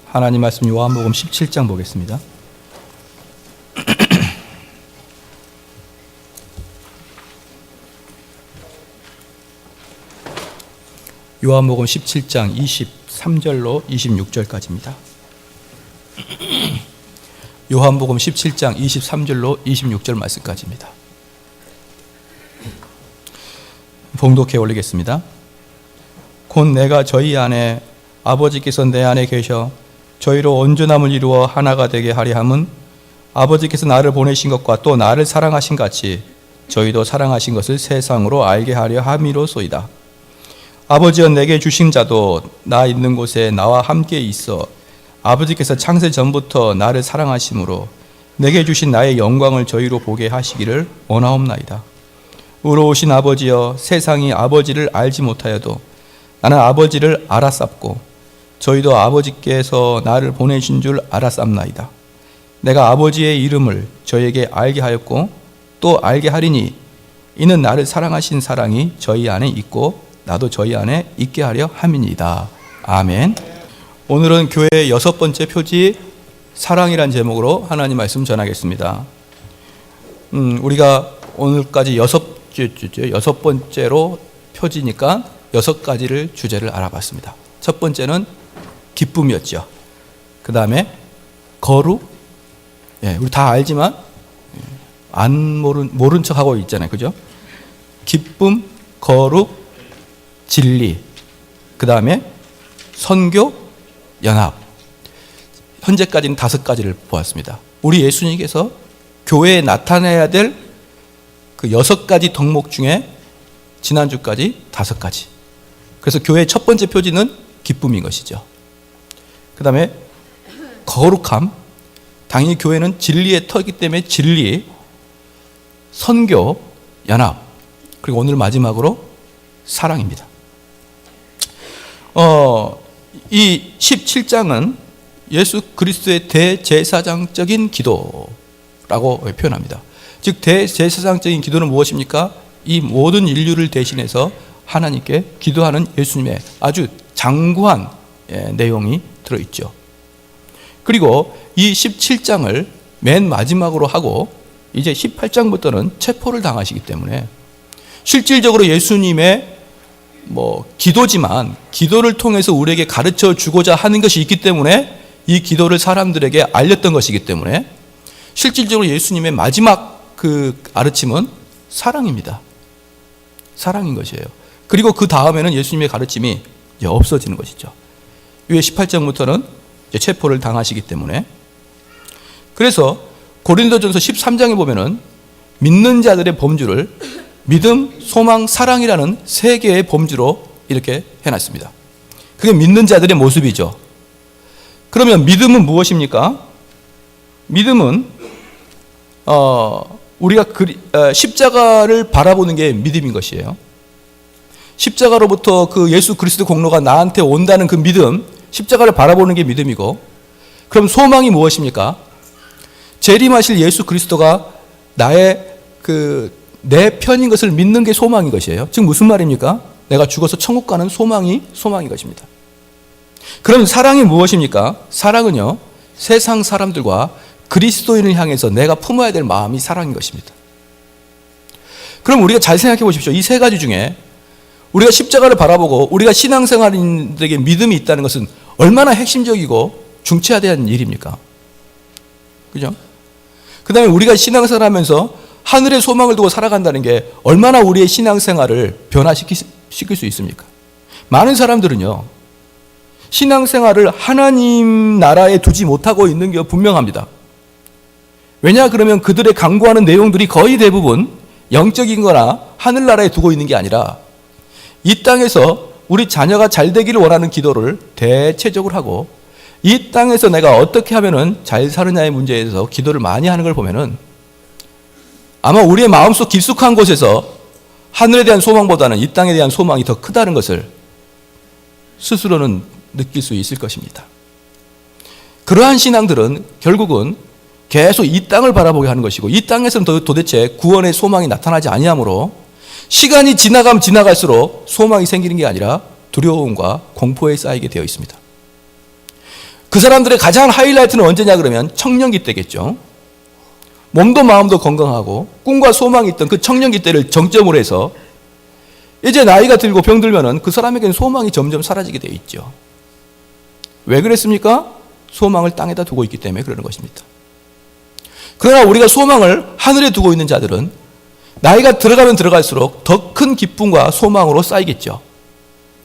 하나님 말씀 요한복음 17장 보겠습니다. 요한복음 17장 23절로 26절까지입니다. 요한복음 17장 23절로 26절 말씀까지입니다. 봉독해 올리겠습니다. 곧 내가 저희 안에 아버지께서 내 안에 계셔 저희로 온전함을 이루어 하나가 되게 하려 함은 아버지께서 나를 보내신 것과 또 나를 사랑하신 같이 저희도 사랑하신 것을 세상으로 알게 하려 함이로소이다. 아버지여 내게 주신 자도 나 있는 곳에 나와 함께 있어 아버지께서 창세 전부터 나를 사랑하심으로 내게 주신 나의 영광을 저희로 보게 하시기를 원하옵나이다. 의로우신 아버지여 세상이 아버지를 알지 못하여도 나는 아버지를 알았sap고 저희도 아버지께서 나를 보내신 줄 알았sap나이다. 내가 아버지의 이름을 저희에게 알게 하였고 또 알게 하리니 이는 나를 사랑하신 사랑이 저희 안에 있고 나도 저희 안에 있게 하려 함이니이다. 아멘. 오늘은 교회의 6번째 표지 사랑이란 제목으로 하나님 말씀 전하겠습니다. 우리가 오늘까지 6번째로 표지니까 6가지를 주제를 알아봤습니다. 첫 번째는 기쁨이었죠. 그 다음에 거룩. 우리 다 알지만 모른 척하고 있잖아요. 그죠? 기쁨, 거룩, 진리, 그 다음에 선교, 연합. 현재까지는 5가지를 보았습니다. 우리 예수님께서 교회에 나타내야 될 그 6가지 덕목 중에 지난주까지 5가지. 그래서 교회의 첫 번째 표지는 기쁨인 것이죠. 그 다음에 거룩함. 당연히 교회는 진리의 터이기 때문에 진리, 선교, 연합. 그리고 오늘 마지막으로 사랑입니다. 이 17장은 예수 그리스도의 대제사장적인 기도라고 표현합니다. 즉 대제사장적인 기도는 무엇입니까? 이 모든 인류를 대신해서 하나님께 기도하는 예수님의 아주 장구한 내용이 들어있죠. 그리고 이 17장을 맨 마지막으로 하고 이제 18장부터는 체포를 당하시기 때문에 실질적으로 예수님의 기도지만 기도를 통해서 우리에게 가르쳐 주고자 하는 것이 있기 때문에 이 기도를 사람들에게 알렸던 것이기 때문에 실질적으로 예수님의 마지막 그 가르침은 사랑입니다. 사랑인 것이에요. 그리고 그 다음에는 예수님의 가르침이 이제 없어지는 것이죠. 이후에 18장부터는 이제 체포를 당하시기 때문에. 그래서 고린도전서 13장에 보면은 믿는 자들의 범주를 믿음, 소망, 사랑이라는 3개의 범주로 이렇게 해놨습니다. 그게 믿는 자들의 모습이죠. 그러면 믿음은 무엇입니까? 믿음은 우리가 십자가를 바라보는 게 믿음인 것이에요. 십자가로부터 그 예수 그리스도 공로가 나한테 온다는 그 믿음, 십자가를 바라보는 게 믿음이고, 그럼 소망이 무엇입니까? 재림하실 예수 그리스도가 내 편인 것을 믿는 게 소망인 것이에요. 즉 무슨 말입니까? 내가 죽어서 천국 가는 소망인 것입니다. 그럼 사랑이 무엇입니까? 사랑은요, 세상 사람들과 그리스도인을 향해서 내가 품어야 될 마음이 사랑인 것입니다. 그럼 우리가 잘 생각해 보십시오. 이 3가지 중에 우리가 십자가를 바라보고 우리가 신앙생활인들에게 믿음이 있다는 것은 얼마나 핵심적이고 중차대한 일입니까? 그죠? 그 다음에 우리가 신앙생활 하면서 하늘의 소망을 두고 살아간다는 게 얼마나 우리의 신앙생활을 변화시킬 수 있습니까? 많은 사람들은요, 신앙생활을 하나님 나라에 두지 못하고 있는 게 분명합니다. 왜냐 그러면 그들의 강구하는 내용들이 거의 대부분 영적인 거나 하늘나라에 두고 있는 게 아니라 이 땅에서 우리 자녀가 잘 되기를 원하는 기도를 대체적으로 하고, 이 땅에서 내가 어떻게 하면은 잘 사느냐의 문제에 대해서 기도를 많이 하는 걸 보면은 아마 우리의 마음속 깊숙한 곳에서 하늘에 대한 소망보다는 이 땅에 대한 소망이 더 크다는 것을 스스로는 느낄 수 있을 것입니다. 그러한 신앙들은 결국은 계속 이 땅을 바라보게 하는 것이고, 이 땅에서는 도대체 구원의 소망이 나타나지 아니하므로 시간이 지나가면 지나갈수록 소망이 생기는 게 아니라 두려움과 공포에 쌓이게 되어 있습니다. 그 사람들의 가장 하이라이트는 언제냐 그러면 청년기 때겠죠. 몸도 마음도 건강하고 꿈과 소망이 있던 그 청년기 때를 정점으로 해서 이제 나이가 들고 병들면은 그 사람에게는 소망이 점점 사라지게 돼 있죠. 왜 그랬습니까? 소망을 땅에다 두고 있기 때문에 그러는 것입니다. 그러나 우리가 소망을 하늘에 두고 있는 자들은 나이가 들어가면 들어갈수록 더 큰 기쁨과 소망으로 쌓이겠죠.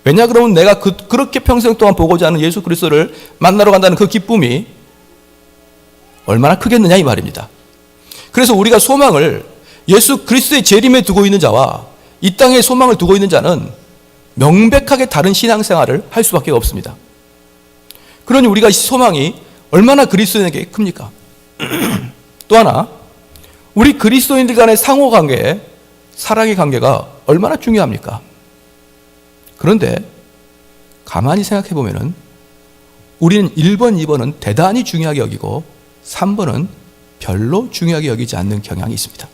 왜냐 그러면 내가 그렇게 평생 동안 보고자 하는 예수 그리스도를 만나러 간다는 그 기쁨이 얼마나 크겠느냐 이 말입니다. 그래서 우리가 소망을 예수 그리스도의 재림에 두고 있는 자와 이 땅에 소망을 두고 있는 자는 명백하게 다른 신앙생활을 할 수밖에 없습니다. 그러니 우리가 소망이 얼마나 그리스도인에게 큽니까? 또 하나, 우리 그리스도인들 간의 상호관계, 사랑의 관계가 얼마나 중요합니까? 그런데 가만히 생각해 보면은 우리는 1번, 2번은 대단히 중요하게 여기고 3번은 별로 중요하게 여기지 않는 경향이 있습니다.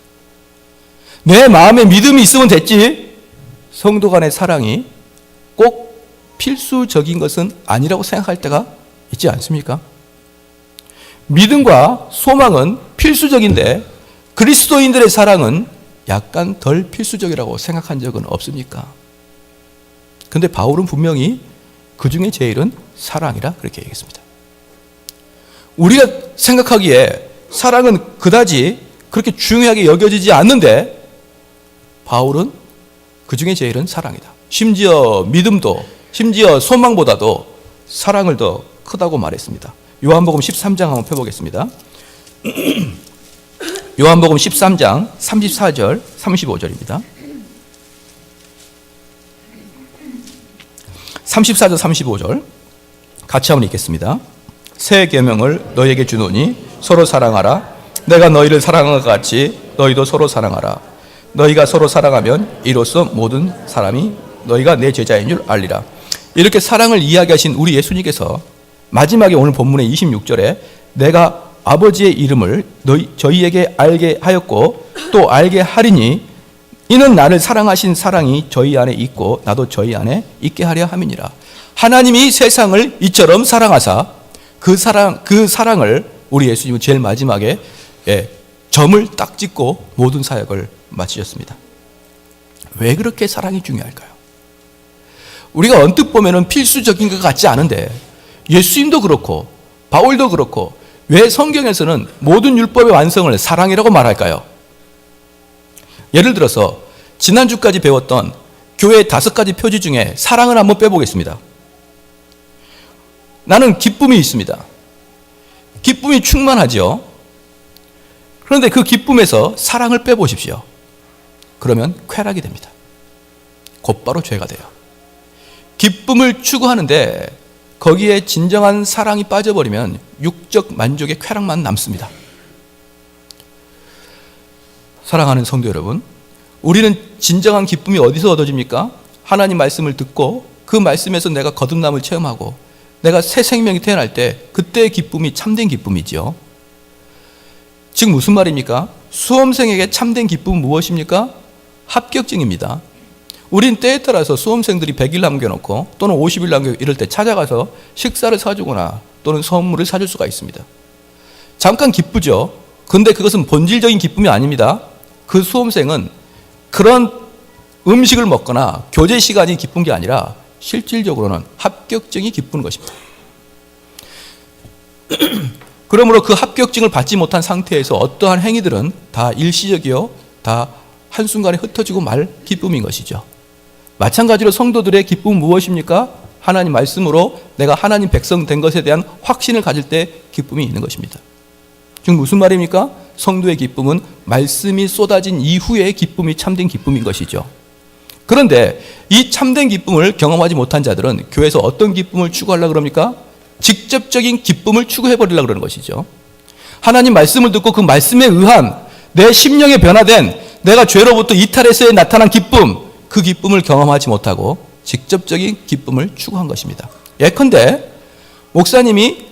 내 마음에 믿음이 있으면 됐지 성도 간의 사랑이 꼭 필수적인 것은 아니라고 생각할 때가 있지 않습니까? 믿음과 소망은 필수적인데 그리스도인들의 사랑은 약간 덜 필수적이라고 생각한 적은 없습니까? 근데 바울은 분명히 그 중에 제일은 사랑이라 그렇게 얘기했습니다. 우리가 생각하기에 사랑은 그다지 그렇게 중요하게 여겨지지 않는데 바울은 그 중에 제일은 사랑이다. 심지어 믿음도, 심지어 소망보다도 사랑을 더 크다고 말했습니다. 요한복음 13장 한번 펴보겠습니다. 요한복음 13장 34절, 35절입니다. 34절, 35절 같이 한번 읽겠습니다. 새 계명을 너희에게 주노니 서로 사랑하라. 내가 너희를 사랑한 것 같이 너희도 서로 사랑하라. 너희가 서로 사랑하면 이로써 모든 사람이 너희가 내 제자인 줄 알리라. 이렇게 사랑을 이야기하신 우리 예수님께서 마지막에 오늘 본문의 26절에 내가 아버지의 이름을 저희에게 알게 하였고 또 알게 하리니 이는 나를 사랑하신 사랑이 저희 안에 있고 나도 저희 안에 있게 하려 함이니라. 하나님이 세상을 이처럼 사랑하사 그 사랑을 우리 예수님은 제일 마지막에 점을 딱 찍고 모든 사역을 마치셨습니다. 왜 그렇게 사랑이 중요할까요? 우리가 언뜻 보면은 필수적인 것 같지 않은데 예수님도 그렇고 바울도 그렇고 왜 성경에서는 모든 율법의 완성을 사랑이라고 말할까요? 예를 들어서 지난주까지 배웠던 교회의 5가지 표지 중에 사랑을 한번 빼보겠습니다. 나는 기쁨이 있습니다. 기쁨이 충만하죠. 그런데 그 기쁨에서 사랑을 빼보십시오. 그러면 쾌락이 됩니다. 곧바로 죄가 돼요. 기쁨을 추구하는데 거기에 진정한 사랑이 빠져버리면 육적 만족의 쾌락만 남습니다. 사랑하는 성도 여러분, 우리는 진정한 기쁨이 어디서 얻어집니까? 하나님 말씀을 듣고 그 말씀에서 내가 거듭남을 체험하고 내가 새 생명이 태어날 때 그때의 기쁨이 참된 기쁨이죠. 즉 무슨 말입니까? 수험생에게 참된 기쁨은 무엇입니까? 합격증입니다. 우린 때에 따라서 수험생들이 100일 남겨놓고 또는 50일 남겨 이럴 때 찾아가서 식사를 사주거나 또는 선물을 사줄 수가 있습니다. 잠깐 기쁘죠. 근데 그것은 본질적인 기쁨이 아닙니다. 그 수험생은 그런 음식을 먹거나 교제 시간이 기쁜 게 아니라 실질적으로는 합격증이 기쁜 것입니다. 그러므로 그 합격증을 받지 못한 상태에서 어떠한 행위들은 다 일시적이요, 다 한순간에 흩어지고 말 기쁨인 것이죠. 마찬가지로 성도들의 기쁨은 무엇입니까? 하나님 말씀으로 내가 하나님 백성 된 것에 대한 확신을 가질 때 기쁨이 있는 것입니다. 즉 무슨 말입니까? 성도의 기쁨은 말씀이 쏟아진 이후의 기쁨이 참된 기쁨인 것이죠. 그런데 이 참된 기쁨을 경험하지 못한 자들은 교회에서 어떤 기쁨을 추구하려고 그럽니까? 직접적인 기쁨을 추구해버리려고 그러는 것이죠. 하나님 말씀을 듣고 그 말씀에 의한 내 심령에 변화된 내가 죄로부터 이탈해서에 나타난 기쁨, 그 기쁨을 경험하지 못하고 직접적인 기쁨을 추구한 것입니다. 예컨대 목사님이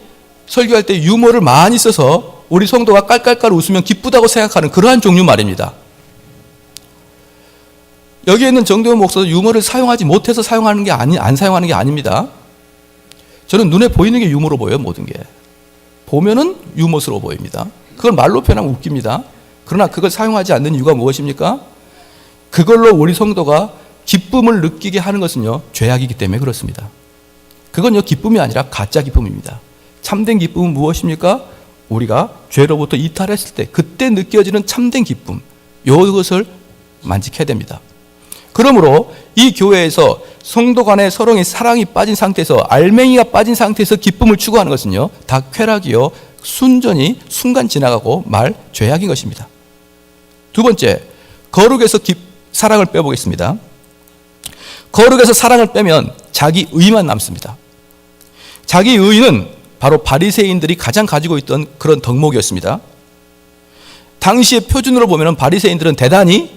설교할 때 유머를 많이 써서 우리 성도가 깔깔깔 웃으면 기쁘다고 생각하는 그러한 종류 말입니다. 여기에 있는 정도현 목사도 유머를 사용하지 못해서 사용하는 게 안 사용하는 게 아닙니다. 저는 눈에 보이는 게 유머로 보여요. 모든 게. 보면은 유머스러워 보입니다. 그걸 말로 표현하면 웃깁니다. 그러나 그걸 사용하지 않는 이유가 무엇입니까? 그걸로 우리 성도가 기쁨을 느끼게 하는 것은요, 죄악이기 때문에 그렇습니다. 그건요, 기쁨이 아니라 가짜 기쁨입니다. 참된 기쁨은 무엇입니까? 우리가 죄로부터 이탈했을 때 그때 느껴지는 참된 기쁨, 이것을 만끽해야 됩니다. 그러므로 이 교회에서 성도 간의 서로의 사랑이 빠진 상태에서, 알맹이가 빠진 상태에서 기쁨을 추구하는 것은요, 다 쾌락이요, 순전히 순간 지나가고 말 죄악인 것입니다. 두 번째, 거룩에서 사랑을 빼보겠습니다. 거룩에서 사랑을 빼면 자기 의만 남습니다. 자기 의는 바로 바리새인들이 가장 가지고 있던 그런 덕목이었습니다. 당시의 표준으로 보면 바리새인들은 대단히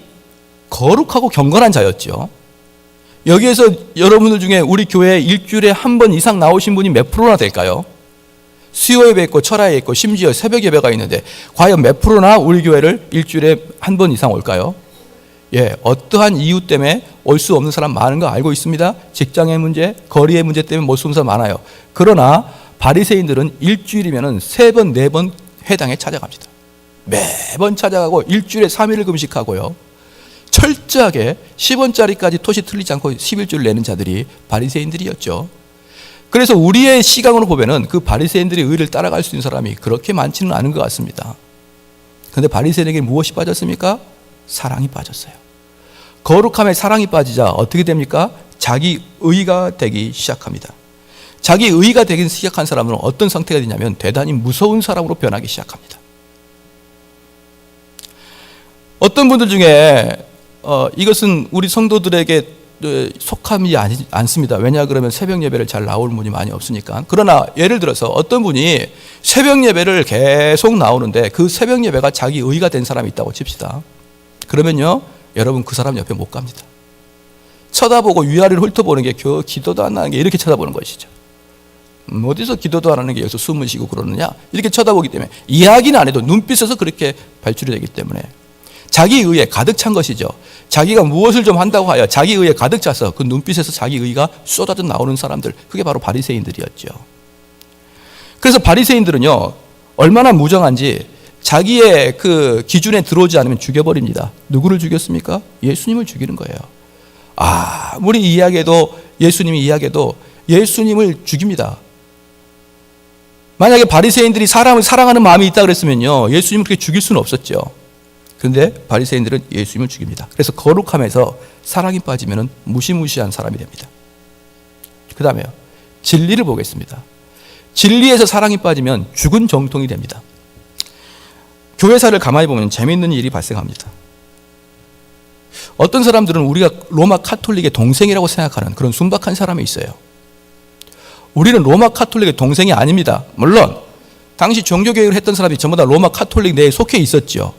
거룩하고 경건한 자였죠. 여기에서 여러분들 중에 우리 교회에 일주일에 한 번 이상 나오신 분이 몇 프로나 될까요? 수요 예배 있고 철야 있고 심지어 새벽 예배가 있는데 과연 몇 프로나 우리 교회를 일주일에 한 번 이상 올까요? 예, 어떠한 이유 때문에 올 수 없는 사람 많은 거 알고 있습니다. 직장의 문제, 거리의 문제 때문에 못 오는 사람 많아요. 그러나 바리새인들은 일주일이면 3번, 4번 회당에 찾아갑니다. 매번 찾아가고 일주일에 3일을 금식하고요. 철저하게 10원짜리까지 토시 틀리지 않고 11조를 내는 자들이 바리새인들이었죠. 그래서 우리의 시각으로 보면은 그 바리새인들의 의를 따라갈 수 있는 사람이 그렇게 많지는 않은 것 같습니다. 그런데 바리새인에게 무엇이 빠졌습니까? 사랑이 빠졌어요. 거룩함에 사랑이 빠지자 어떻게 됩니까? 자기 의가 되기 시작합니다. 자기 의가 되기 시작한 사람은 어떤 상태가 되냐면 대단히 무서운 사람으로 변하기 시작합니다. 어떤 분들 중에 이것은 우리 성도들에게 속함이 않습니다. 왜냐 그러면 새벽 예배를 잘 나오는 분이 많이 없으니까. 그러나 예를 들어서 어떤 분이 새벽 예배를 계속 나오는데 그 새벽 예배가 자기 의가 된 사람이 있다고 칩시다. 그러면요, 여러분 그 사람 옆에 못 갑니다. 쳐다보고 위아래를 훑어보는 게 기도도 안 하는 게 이렇게 쳐다보는 것이죠. 어디서 기도도 안 하는 게 여기서 숨을 쉬고 그러느냐, 이렇게 쳐다보기 때문에 이야기는 안 해도 눈빛에서 그렇게 발출이 되기 때문에 자기 의에 가득 찬 것이죠. 자기가 무엇을 좀 한다고 하여 자기 의에 가득 차서 그 눈빛에서 자기 의가 쏟아져 나오는 사람들, 그게 바로 바리새인들이었죠. 그래서 바리새인들은요, 얼마나 무정한지 자기의 그 기준에 들어오지 않으면 죽여버립니다. 누구를 죽였습니까? 예수님을 죽이는 거예요. 아무리 이야기해도, 예수님이 이야기해도 예수님을 죽입니다. 만약에 바리새인들이 사람을 사랑하는 마음이 있다 그랬으면요, 예수님을 그렇게 죽일 수는 없었죠. 그런데 바리새인들은 예수님을 죽입니다. 그래서 거룩함에서 사랑이 빠지면 무시무시한 사람이 됩니다. 그 다음에요, 진리를 보겠습니다. 진리에서 사랑이 빠지면 죽은 정통이 됩니다. 교회사를 가만히 보면 재미있는 일이 발생합니다. 어떤 사람들은 우리가 로마 카톨릭의 동생이라고 생각하는 그런 순박한 사람이 있어요. 우리는 로마 카톨릭의 동생이 아닙니다. 물론 당시 종교개혁을 했던 사람이 전부 다 로마 카톨릭 내에 속해 있었죠.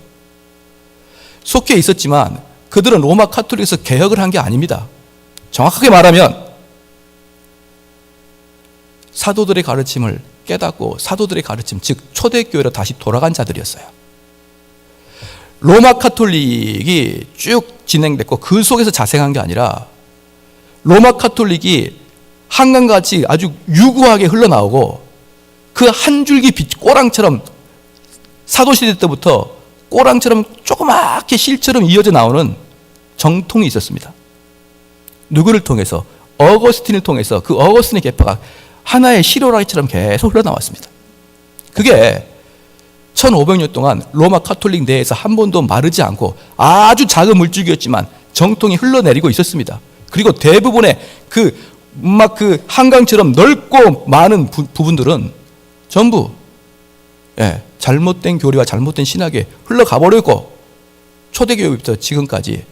속해 있었지만 그들은 로마 카톨릭에서 개혁을 한 게 아닙니다. 정확하게 말하면 사도들의 가르침을 깨닫고 사도들의 가르침, 즉 초대교회로 다시 돌아간 자들이었어요. 로마 카톨릭이 쭉 진행됐고 그 속에서 자생한 게 아니라 로마 카톨릭이 한강같이 아주 유구하게 흘러나오고 그 한 줄기 빛, 꼬랑처럼 사도시대 때부터 꼬랑처럼 조그맣게 실처럼 이어져 나오는 정통이 있었습니다. 누구를 통해서? 어거스틴을 통해서 그 어거스틴의 계파가 하나의 시로라기처럼 계속 흘러나왔습니다. 그게 1500년 동안 로마 카톨릭 내에서 한 번도 마르지 않고 아주 작은 물줄기였지만 정통이 흘러내리고 있었습니다. 그리고 대부분의 그 한강처럼 넓고 많은 부분들은 전부 잘못된 교리와 잘못된 신학에 흘러가 버렸고 초대교회부터 지금까지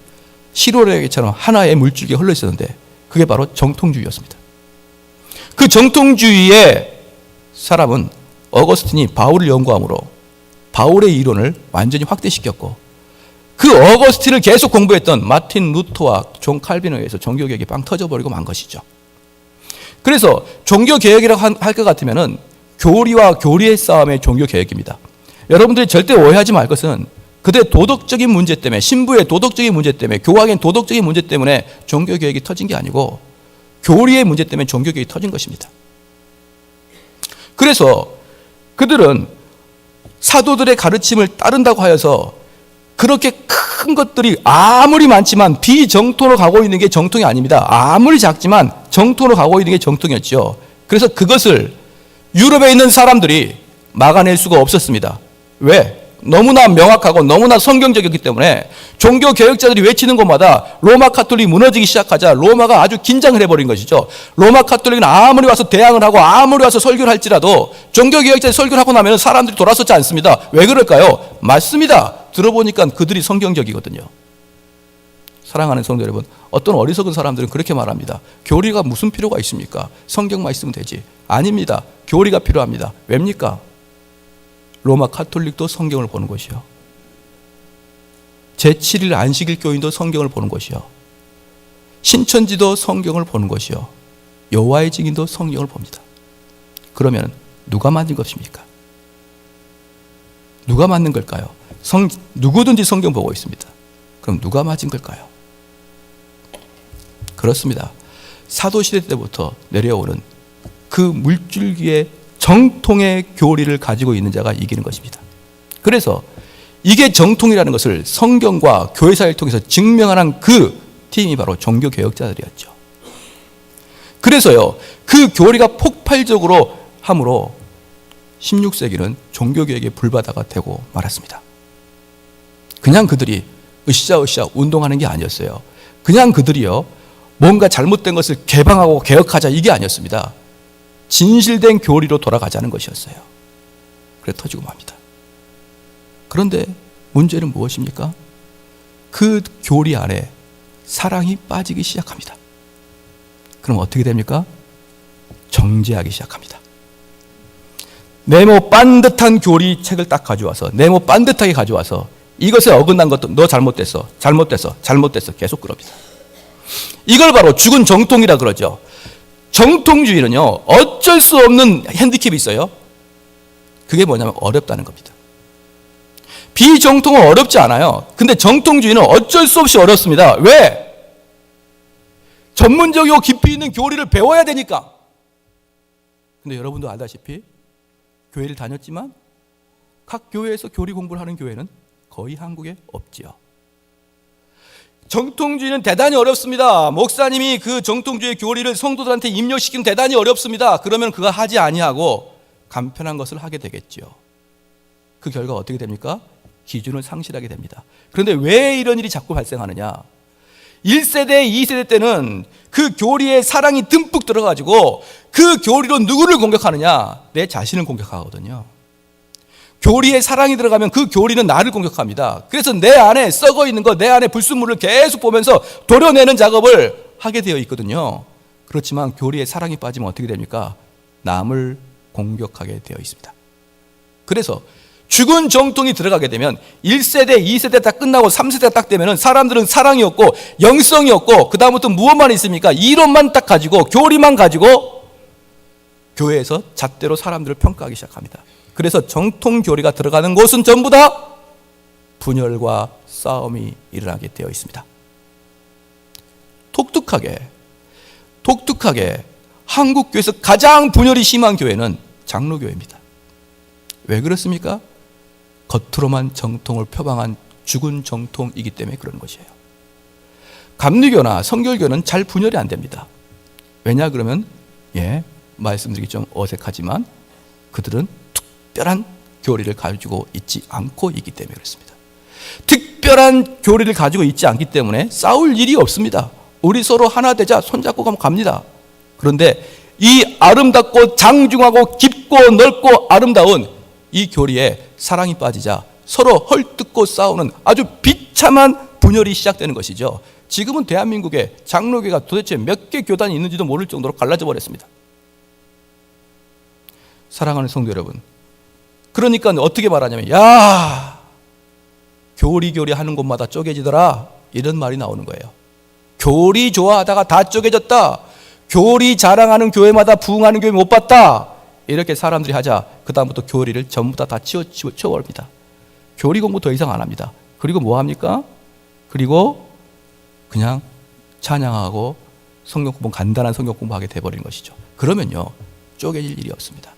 시로레기처럼 하나의 물줄기가 흘러 있었는데 그게 바로 정통주의였습니다. 그 정통주의의 사람은 어거스틴이 바울을 연구함으로 바울의 이론을 완전히 확대시켰고 그 어거스틴을 계속 공부했던 마틴 루터와 존 칼빈에 의해서 종교개혁이 빵 터져버리고 만 것이죠. 그래서 종교개혁이라고 할 것 같으면은 교리와 교리의 싸움의 종교개혁입니다. 여러분들이 절대 오해하지 말 것은 그들의 도덕적인 문제 때문에, 신부의 도덕적인 문제 때문에, 교황의 도덕적인 문제 때문에 종교개혁이 터진 게 아니고 교리의 문제 때문에 종교개혁이 터진 것입니다. 그래서 그들은 사도들의 가르침을 따른다고 하여서 그렇게 큰 것들이 아무리 많지만 비정통으로 가고 있는 게 정통이 아닙니다. 아무리 작지만 정통으로 가고 있는 게 정통이었죠. 그래서 그것을 유럽에 있는 사람들이 막아낼 수가 없었습니다. 왜? 너무나 명확하고 너무나 성경적이었기 때문에 종교 개혁자들이 외치는 곳마다 로마 카톨릭이 무너지기 시작하자 로마가 아주 긴장을 해버린 것이죠. 로마 카톨릭은 아무리 와서 대항을 하고 아무리 와서 설교를 할지라도 종교 개혁자들이 설교를 하고 나면 사람들이 돌아서지 않습니다. 왜 그럴까요? 맞습니다. 들어보니까 그들이 성경적이거든요. 사랑하는 성도 여러분, 어떤 어리석은 사람들은 그렇게 말합니다. 교리가 무슨 필요가 있습니까? 성경만 있으면 되지. 아닙니다. 교리가 필요합니다. 왜입니까? 로마 카톨릭도 성경을 보는 것이요. 제7일 안식일 교인도 성경을 보는 것이요. 신천지도 성경을 보는 것이요. 여호와의 증인도 성경을 봅니다. 그러면 누가 만든 것입니까? 누가 만든 걸까요? 누구든지 성경 보고 있습니다. 그럼 누가 맞은 걸까요? 그렇습니다. 사도시대 때부터 내려오는 그 물줄기의 정통의 교리를 가지고 있는 자가 이기는 것입니다. 그래서 이게 정통이라는 것을 성경과 교회사를 통해서 증명하는 그 팀이 바로 종교개혁자들이었죠. 그래서요, 그 교리가 폭발적으로 함으로 16세기는 종교개혁의 불바다가 되고 말았습니다. 그냥 그들이 으쌰으쌰 운동하는 게 아니었어요. 그냥 그들이요, 뭔가 잘못된 것을 개방하고 개혁하자 이게 아니었습니다. 진실된 교리로 돌아가자는 것이었어요. 그래 터지고 맙니다. 그런데 문제는 무엇입니까? 그 교리 안에 사랑이 빠지기 시작합니다. 그럼 어떻게 됩니까? 정죄하기 시작합니다. 네모 반듯한 교리 책을 딱 가져와서 네모 반듯하게 가져와서 이것에 어긋난 것도 너 잘못됐어 계속 그럽니다. 이걸 바로 죽은 정통이라 그러죠. 정통주의는요, 어쩔 수 없는 핸디캡이 있어요. 그게 뭐냐면 어렵다는 겁니다. 비정통은 어렵지 않아요. 근데 정통주의는 어쩔 수 없이 어렵습니다. 왜? 전문적이고 깊이 있는 교리를 배워야 되니까. 근데 여러분도 알다시피 교회를 다녔지만 각 교회에서 교리 공부를 하는 교회는 거의 한국에 없지요. 정통주의는 대단히 어렵습니다. 목사님이 그 정통주의 교리를 성도들한테 입력시키면 대단히 어렵습니다. 그러면 그가 하지 아니하고 간편한 것을 하게 되겠죠. 그 결과 어떻게 됩니까? 기준을 상실하게 됩니다. 그런데 왜 이런 일이 자꾸 발생하느냐? 1세대, 2세대 때는 그 교리에 사랑이 듬뿍 들어가지고 그 교리로 누구를 공격하느냐? 내 자신을 공격하거든요. 교리에 사랑이 들어가면 그 교리는 나를 공격합니다. 그래서 내 안에 썩어 있는 것, 내 안에 불순물을 계속 보면서 도려내는 작업을 하게 되어 있거든요. 그렇지만 교리에 사랑이 빠지면 어떻게 됩니까? 남을 공격하게 되어 있습니다. 그래서 죽은 정통이 들어가게 되면 1세대, 2세대 다 끝나고 3세대가 딱 되면 사람들은 사랑이 없고 영성이 없고 그 다음부터 무엇만 있습니까? 이론만 딱 가지고 교리만 가지고 교회에서 잣대로 사람들을 평가하기 시작합니다. 그래서 정통 교리가 들어가는 곳은 전부 다 분열과 싸움이 일어나게 되어 있습니다. 독특하게 한국 교회에서 가장 분열이 심한 교회는 장로교회입니다. 왜 그렇습니까? 겉으로만 정통을 표방한 죽은 정통이기 때문에 그런 것이에요. 감리교나 성결교는 잘 분열이 안 됩니다. 왜냐 그러면 말씀드리기 좀 어색하지만 그들은 특별한 교리를 가지고 있지 않고 있기 때문에 그렇습니다. 특별한 교리를 가지고 있지 않기 때문에 싸울 일이 없습니다. 우리 서로 하나 되자 손잡고 가면 갑니다. 그런데 이 아름답고 장중하고 깊고 넓고 아름다운 이 교리에 사랑이 빠지자 서로 헐뜯고 싸우는 아주 비참한 분열이 시작되는 것이죠. 지금은 대한민국에 장로교가 도대체 몇 개 교단이 있는지도 모를 정도로 갈라져 버렸습니다. 사랑하는 성도 여러분, 그러니까 어떻게 말하냐면 교리 하는 곳마다 쪼개지더라 이런 말이 나오는 거예요. 교리 좋아하다가 다 쪼개졌다. 교리 자랑하는 교회마다 부흥하는 교회 못 봤다. 이렇게 사람들이 하자 그 다음부터 교리를 전부 다 치워버립니다. 교리 공부 더 이상 안 합니다. 그리고 뭐 합니까? 그리고 그냥 찬양하고 성경 공부, 간단한 성경 공부하게 돼버리는 것이죠. 그러면요 쪼개질 일이 없습니다.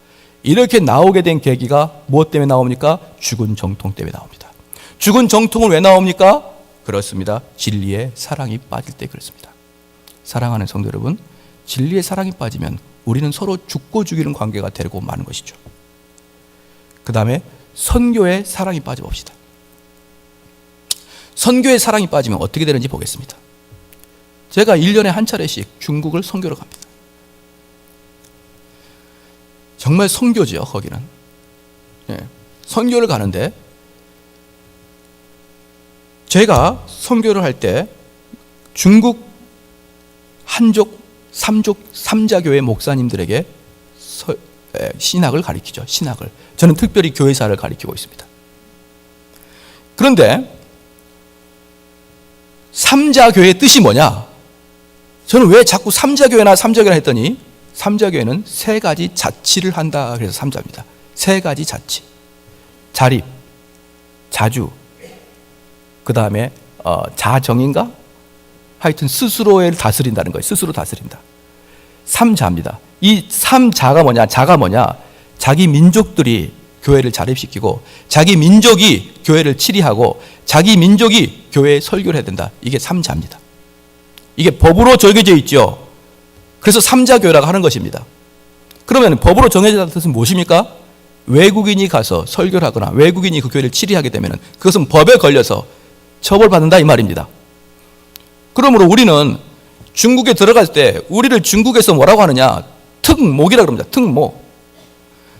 이렇게 나오게 된 계기가 무엇 때문에 나옵니까? 죽은 정통 때문에 나옵니다. 죽은 정통은 왜 나옵니까? 그렇습니다. 진리의 사랑이 빠질 때 그렇습니다. 사랑하는 성도 여러분, 진리의 사랑이 빠지면 우리는 서로 죽고 죽이는 관계가 되고 마는 것이죠. 그 다음에 선교의 사랑이 빠져봅시다. 선교의 사랑이 빠지면 어떻게 되는지 보겠습니다. 제가 1년에 한 차례씩 중국을 선교로 갑니다. 정말 선교죠, 거기는. 예, 선교를 가는데 제가 선교를 할 때 중국 한족, 삼족, 삼자교회 목사님들에게 신학을 가르치죠. 신학을. 저는 특별히 교회사를 가르치고 있습니다. 그런데 삼자교회의 뜻이 뭐냐? 저는 왜 자꾸 삼자교회나 했더니 삼자교회는 세 가지 자치를 한다. 그래서 삼자입니다. 세 가지 자치. 자립, 자주, 그 다음에 자정인가? 하여튼 스스로를 다스린다는 거예요. 스스로 다스린다. 삼자입니다. 이 삼자가 뭐냐? 자가 뭐냐? 자기 민족들이 교회를 자립시키고 자기 민족이 교회를 치리하고 자기 민족이 교회에 설교를 해야 된다. 이게 삼자입니다. 이게 법으로 정해져 있죠. 그래서 삼자교회라고 하는 것입니다. 그러면 법으로 정해져 있다는 뜻은 무엇입니까? 외국인이 가서 설교를 하거나 외국인이 그 교회를 치리하게 되면 그것은 법에 걸려서 처벌받는다 이 말입니다. 그러므로 우리는 중국에 들어갈 때 우리를 중국에서 뭐라고 하느냐? 특목이라고 합니다. 특목.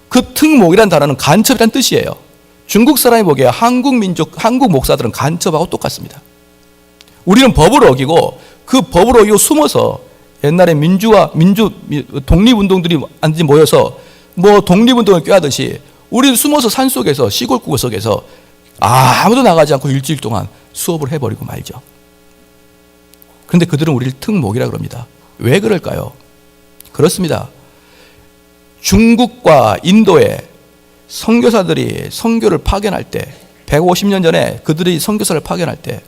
그 특목이라는 단어는 간첩이라는 뜻이에요. 중국 사람이 보기에 한국 목사들은 간첩하고 똑같습니다. 우리는 법을 어기고 그 법을 어기고 숨어서 옛날에 독립운동들이 완전히 모여서 독립운동을 꾀하듯이 우리는 숨어서 산속에서 시골 구석에서 아무도 나가지 않고 일주일 동안 수업을 해버리고 말죠. 그런데 그들은 우리를 특목이라고 합니다. 왜 그럴까요? 그렇습니다. 중국과 인도에 선교사들이 선교를 파견할 때 150년 전에 그들이 선교사를 파견할 때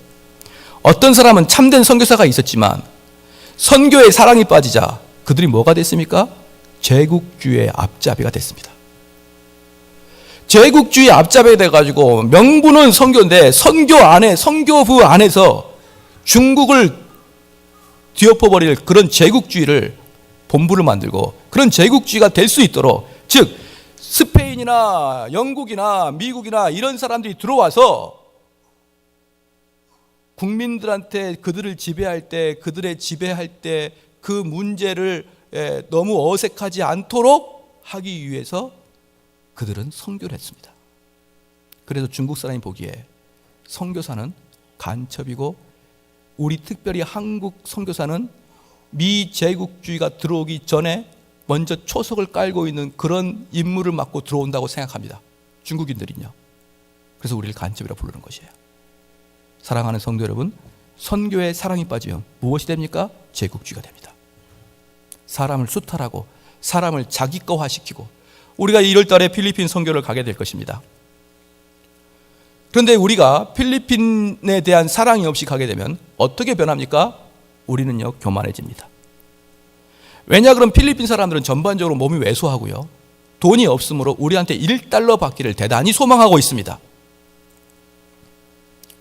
어떤 사람은 참된 선교사가 있었지만 선교의 사랑이 빠지자 그들이 뭐가 됐습니까? 제국주의의 앞잡이가 됐습니다. 제국주의 앞잡이가 돼가지고 명분은 선교인데 선교부 안에서 중국을 뒤엎어버릴 그런 제국주의를 본부를 만들고 그런 제국주의가 될 수 있도록 즉 스페인이나 영국이나 미국이나 이런 사람들이 들어와서 국민들한테 그들을 지배할 때 그들의 지배할 때 그 문제를 너무 어색하지 않도록 하기 위해서 그들은 선교를 했습니다. 그래서 중국 사람이 보기에 선교사는 간첩이고 우리 특별히 한국 선교사는 미제국주의가 들어오기 전에 먼저 초석을 깔고 있는 그런 임무를 맡고 들어온다고 생각합니다. 중국인들은요. 그래서 우리를 간첩이라고 부르는 것이에요. 사랑하는 성도 여러분, 선교에 사랑이 빠지면 무엇이 됩니까? 제국주의가 됩니다. 사람을 수탈하고 사람을 자기 거화시키고 우리가 1월 달에 필리핀 선교를 가게 될 것입니다. 그런데 우리가 필리핀에 대한 사랑이 없이 가게 되면 어떻게 변합니까? 우리는요, 교만해집니다. 왜냐 그럼 필리핀 사람들은 전반적으로 몸이 왜소하고요. 돈이 없으므로 우리한테 1달러 받기를 대단히 소망하고 있습니다.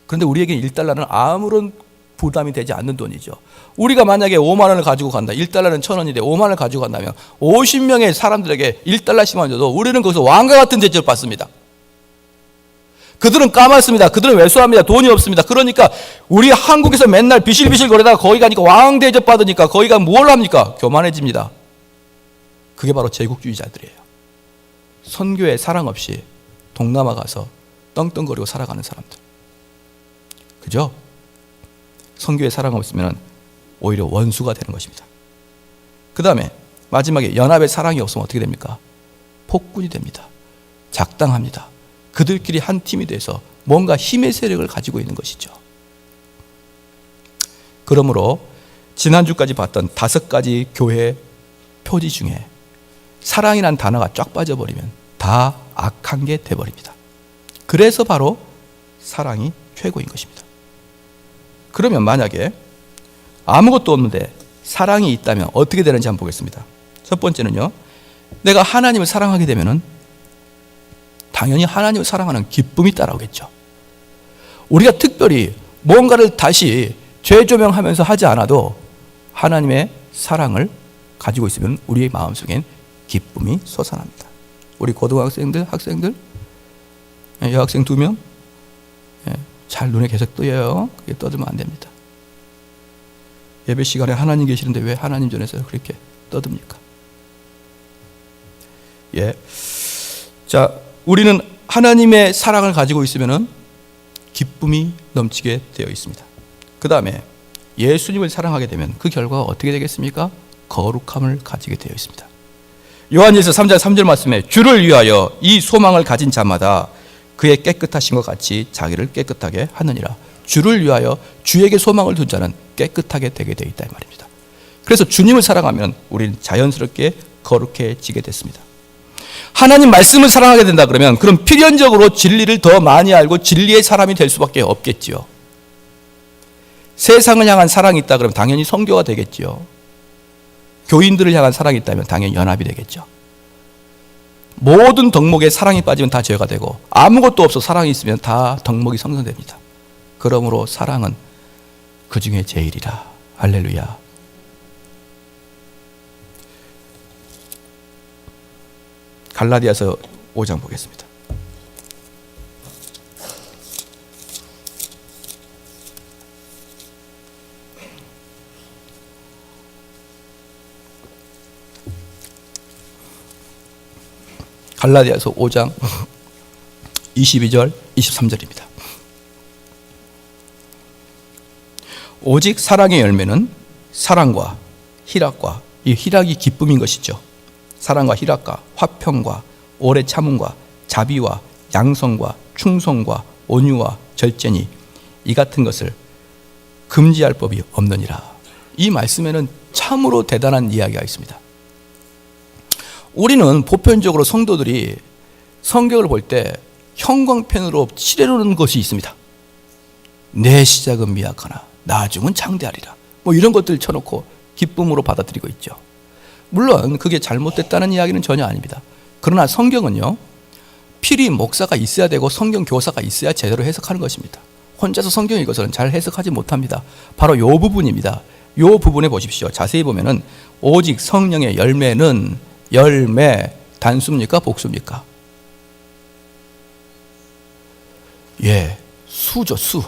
그런데 우리에게 1달러는 아무런 부담이 되지 않는 돈이죠. 우리가 만약에 5만 원을 가지고 간다. 1달러는 1,000원인데 5만 원을 가지고 간다면 50명의 사람들에게 1달러씩만 줘도 우리는 거기서 왕과 같은 대접을 받습니다. 그들은 까맣습니다. 그들은 왜소합니다. 돈이 없습니다. 그러니까 우리 한국에서 맨날 비실비실 거리다가 거기 가니까 왕 대접 받으니까 거기가 뭘 합니까? 교만해집니다. 그게 바로 제국주의자들이에요. 선교에 사랑 없이 동남아 가서 떵떵거리고 살아가는 사람들. 그죠? 선교에 사랑 없으면 오히려 원수가 되는 것입니다. 그 다음에 마지막에 연합의 사랑이 없으면 어떻게 됩니까? 폭군이 됩니다. 작당합니다. 그들끼리 한 팀이 돼서 뭔가 힘의 세력을 가지고 있는 것이죠. 그러므로 지난주까지 봤던 5가지 교회 표지 중에 사랑이란 단어가 쫙 빠져버리면 다 악한 게 돼버립니다. 그래서 바로 사랑이 최고인 것입니다. 그러면 만약에 아무것도 없는데 사랑이 있다면 어떻게 되는지 한번 보겠습니다. 첫 번째는요, 내가 하나님을 사랑하게 되면은 당연히 하나님을 사랑하는 기쁨이 따라오겠죠. 우리가 특별히 뭔가를 다시 재조명하면서 하지 않아도 하나님의 사랑을 가지고 있으면 우리의 마음속엔 기쁨이 솟아납니다. 우리 고등학생들, 학생들, 여학생 2명 잘 눈에 계속 떠요. 그게 떠들면 안 됩니다. 예배 시간에 하나님 계시는데 왜 하나님 전에서 그렇게 떠듭니까? 자, 우리는 하나님의 사랑을 가지고 있으면은 기쁨이 넘치게 되어 있습니다. 그 다음에 예수님을 사랑하게 되면 그 결과가 어떻게 되겠습니까? 거룩함을 가지게 되어 있습니다. 요한일서 3장 3절 말씀에 주를 위하여 이 소망을 가진 자마다 그의 깨끗하신 것 같이 자기를 깨끗하게 하느니라. 주를 위하여 주에게 소망을 둔 자는 깨끗하게 되게 되어 있다 이 말입니다. 그래서 주님을 사랑하면 우리는 자연스럽게 거룩해지게 됐습니다. 하나님 말씀을 사랑하게 된다 그러면 그럼 필연적으로 진리를 더 많이 알고 진리의 사람이 될 수밖에 없겠지요. 세상을 향한 사랑이 있다 그러면 당연히 선교가 되겠지요. 교인들을 향한 사랑이 있다면 당연히 연합이 되겠죠. 모든 덕목에 사랑이 빠지면 다 죄가 되고 아무것도 없어 사랑이 있으면 다 덕목이 성성됩니다. 그러므로 사랑은 그 중에 제일이라. 할렐루야. 갈라디아서 5장 보겠습니다. 갈라디아서 5장 22절 23절입니다. 오직 사랑의 열매는 사랑과 희락과, 이 희락이 기쁨인 것이죠. 사랑과 희락과 화평과 오래 참음과 자비와 양성과 충성과 온유와 절제니 이 같은 것을 금지할 법이 없느니라. 이 말씀에는 참으로 대단한 이야기가 있습니다. 우리는 보편적으로 성도들이 성경을 볼 때 형광펜으로 칠해놓는 것이 있습니다. 내 시작은 미약하나 나중은 창대하리라. 뭐 이런 것들 쳐놓고 기쁨으로 받아들이고 있죠. 물론 그게 잘못됐다는 이야기는 전혀 아닙니다. 그러나 성경은요, 필히 목사가 있어야 되고 성경 교사가 있어야 제대로 해석하는 것입니다. 혼자서 성경 읽어서는 잘 해석하지 못합니다. 바로 이 부분입니다. 이 부분에 보십시오. 자세히 보면은 오직 성령의 열매는 열매 단수입니까? 복수입니까? 수죠, 수.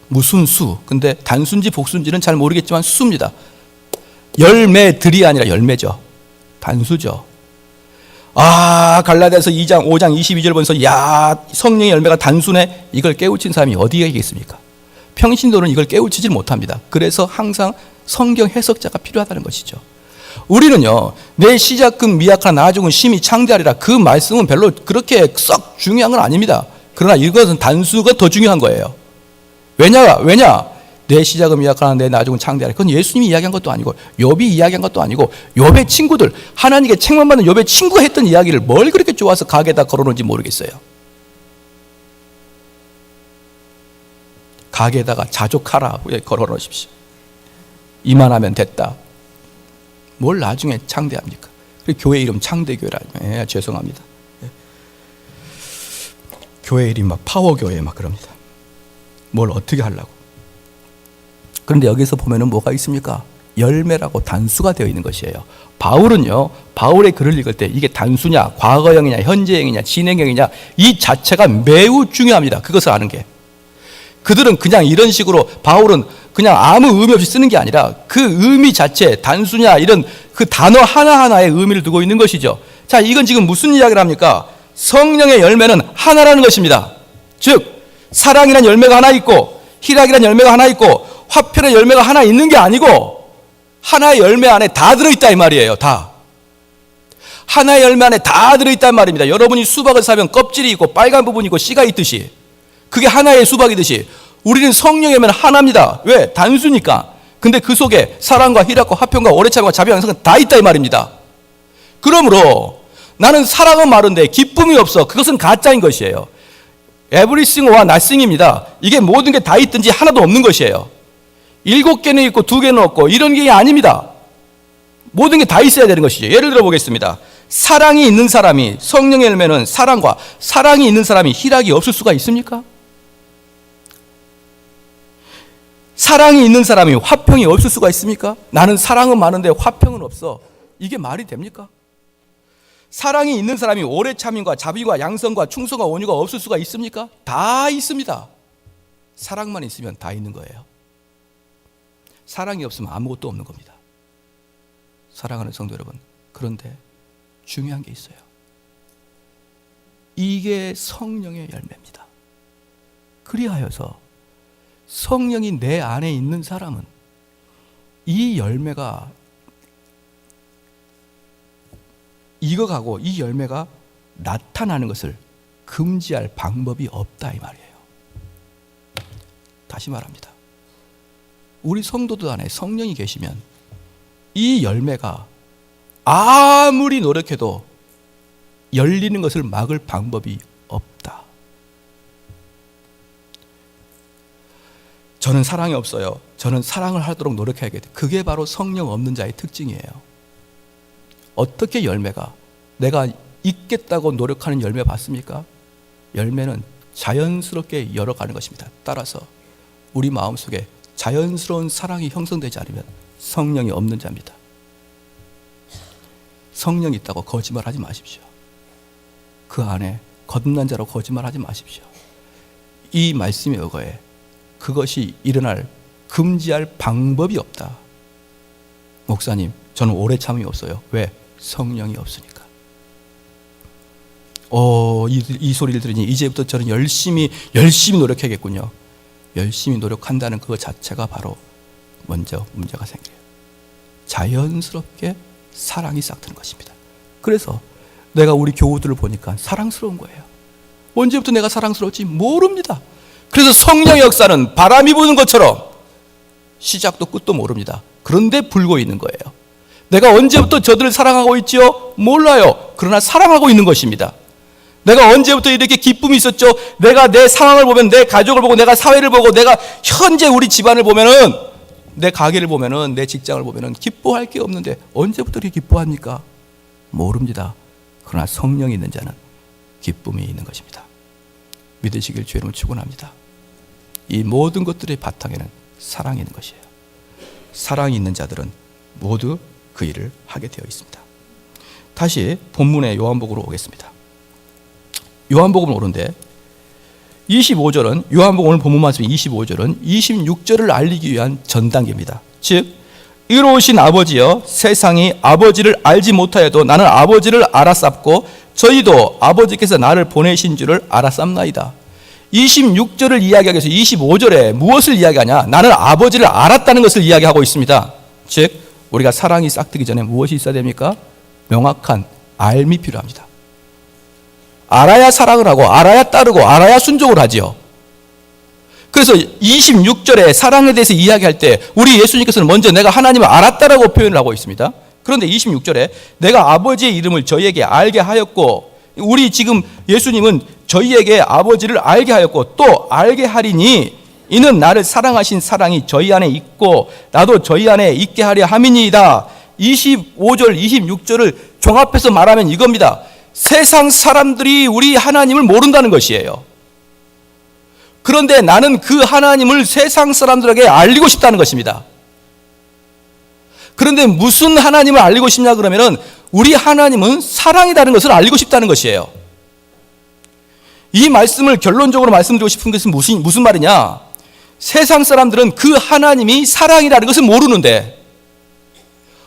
무슨 수? 근데 단수인지 복수인지는 잘 모르겠지만 수입니다. 열매들이 아니라 열매죠. 단수죠. 갈라디아서 2장 5장 22절 보면서 성령의 열매가 단수네, 이걸 깨우친 사람이 어디에 있겠습니까? 평신도는 이걸 깨우치질 못합니다. 그래서 항상 성경 해석자가 필요하다는 것이죠. 우리는요, 내 시작은 미약하나 나중은 심히 창대하리라, 그 말씀은 별로 그렇게 썩 중요한 건 아닙니다. 그러나 이것은 단수가 더 중요한 거예요. 왜냐? 내 시작은 미약하나 내 나중은 창대하리라. 그건 예수님이 이야기한 것도 아니고 욥이 이야기한 것도 아니고 욥의 친구들, 하나님께 책망받는 욥의 친구가 했던 이야기를 뭘 그렇게 좋아서 가게에다 걸어놓은지 모르겠어요. 가게에다가 자족하라 걸어놓으십시오. 이만하면 됐다. 뭘 나중에 창대합니까? 교회 이름 창대교회라. 죄송합니다. 교회 이름 막 파워교회 막 그럽니다. 뭘 어떻게 하려고. 그런데 여기서 보면은 뭐가 있습니까? 열매라고 단수가 되어 있는 것이에요. 바울은요, 바울의 글을 읽을 때 이게 단수냐, 과거형이냐, 현재형이냐, 진행형이냐, 이 자체가 매우 중요합니다. 그것을 아는 게. 그들은 그냥 이런 식으로, 바울은 그냥 아무 의미 없이 쓰는 게 아니라 그 의미 자체, 단수냐 이런 그 단어 하나하나에 의미를 두고 있는 것이죠. 자, 이건 지금 무슨 이야기를 합니까? 성령의 열매는 하나라는 것입니다. 즉 사랑이라는 열매가 하나 있고 희락이라는 열매가 하나 있고 화평의 열매가 하나 있는 게 아니고 하나의 열매 안에 다 들어있다 이 말이에요. 다. 하나의 열매 안에 다 들어있단 말입니다. 여러분이 수박을 사면 껍질이 있고 빨간 부분이 있고 씨가 있듯이, 그게 하나의 수박이듯이 우리는 성령의 열매는 하나입니다. 왜? 단수니까. 근데 그 속에 사랑과 희락과 화평과 오래 참음과 자비 양성은 다 있다 이 말입니다. 그러므로 나는 사랑은 많은데 기쁨이 없어. 그것은 가짜인 것이에요. Everything or nothing입니다. 이게 모든 게 다 있든지 하나도 없는 것이에요. 7개는 있고 2개는 없고 이런 게 아닙니다. 모든 게 다 있어야 되는 것이죠. 예를 들어 보겠습니다. 사랑이 있는 사람이, 성령의 열매는 사랑과, 사랑이 있는 사람이 희락이 없을 수가 있습니까? 사랑이 있는 사람이 화평이 없을 수가 있습니까? 나는 사랑은 많은데 화평은 없어. 이게 말이 됩니까? 사랑이 있는 사람이 오래 참음과 자비와 양선과 충성과 온유가 없을 수가 있습니까? 다 있습니다. 사랑만 있으면 다 있는 거예요. 사랑이 없으면 아무것도 없는 겁니다. 사랑하는 성도 여러분, 그런데 중요한 게 있어요. 이게 성령의 열매입니다. 그리하여서 성령이 내 안에 있는 사람은 이 열매가 익어가고 이 열매가 나타나는 것을 금지할 방법이 없다 이 말이에요. 다시 말합니다. 우리 성도들 안에 성령이 계시면 이 열매가 아무리 노력해도 열리는 것을 막을 방법이 없다. 저는 사랑이 없어요. 저는 사랑을 하도록 노력해야겠다. 그게 바로 성령 없는 자의 특징이에요. 어떻게 열매가, 내가 있겠다고 노력하는 열매 봤습니까? 열매는 자연스럽게 열어가는 것입니다. 따라서 우리 마음속에 자연스러운 사랑이 형성되지 않으면 성령이 없는 자입니다. 성령이 있다고 거짓말하지 마십시오. 그 안에 거듭난 자로 거짓말하지 마십시오. 이 말씀의 의거에 그것이 일어날 금지할 방법이 없다. 목사님, 저는 오래 참음이 없어요. 왜? 성령이 없으니까. 이 소리를 들으니 이제부터 저는 열심히 노력해야겠군요. 열심히 노력한다는 그것 자체가 바로 먼저 문제가 생겨요. 자연스럽게 사랑이 싹트는 것입니다. 그래서 내가 우리 교우들을 보니까 사랑스러운 거예요. 언제부터 내가 사랑스러웠지 모릅니다. 그래서 성령의 역사는 바람이 부는 것처럼 시작도 끝도 모릅니다. 그런데 불고 있는 거예요. 내가 언제부터 저들을 사랑하고 있지요? 몰라요. 그러나 사랑하고 있는 것입니다. 내가 언제부터 이렇게 기쁨이 있었죠? 내가 내 상황을 보면, 내 가족을 보고, 내가 사회를 보고, 내가 현재 우리 집안을 보면은, 내 가게를 보면은, 내 직장을 보면은 기뻐할 게 없는데 언제부터 이렇게 기뻐합니까? 모릅니다. 그러나 성령이 있는 자는 기쁨이 있는 것입니다. 믿으시길 주의로 축원합니다. 이 모든 것들의 바탕에는 사랑이 있는 것이에요. 사랑이 있는 자들은 모두 그 일을 하게 되어 있습니다. 다시 본문의 요한복음으로 오겠습니다. 요한복음 오는데 25절은, 요한복음 오늘 본문 말씀 25절은 26절을 알리기 위한 전단계입니다. 즉, 이로우신 아버지여, 세상이 아버지를 알지 못하여도 나는 아버지를 알았sap고 저희도 아버지께서 나를 보내신 줄을 알았sap나이다. 26절을 이야기하기 위해서 25절에 무엇을 이야기하냐? 나는 아버지를 알았다는 것을 이야기하고 있습니다. 즉, 우리가 사랑이 싹트기 전에 무엇이 있어야 됩니까? 명확한 알미 필요합니다. 알아야 사랑을 하고, 알아야 따르고, 알아야 순종을 하지요. 그래서 26절에 사랑에 대해서 이야기할 때 우리 예수님께서는 먼저 내가 하나님을 알았다라고 표현을 하고 있습니다. 그런데 26절에 내가 아버지의 이름을 저희에게 알게 하였고, 우리 지금 예수님은 저희에게 아버지를 알게 하였고 또 알게 하리니 이는 나를 사랑하신 사랑이 저희 안에 있고 나도 저희 안에 있게 하려 함이니이다. 25절 26절을 종합해서 말하면 이겁니다. 세상 사람들이 우리 하나님을 모른다는 것이에요. 그런데 나는 그 하나님을 세상 사람들에게 알리고 싶다는 것입니다. 그런데 무슨 하나님을 알리고 싶냐 그러면은 우리 하나님은 사랑이라는 것을 알리고 싶다는 것이에요. 이 말씀을 결론적으로 말씀드리고 싶은 것은 무슨 말이냐? 세상 사람들은 그 하나님이 사랑이라는 것을 모르는데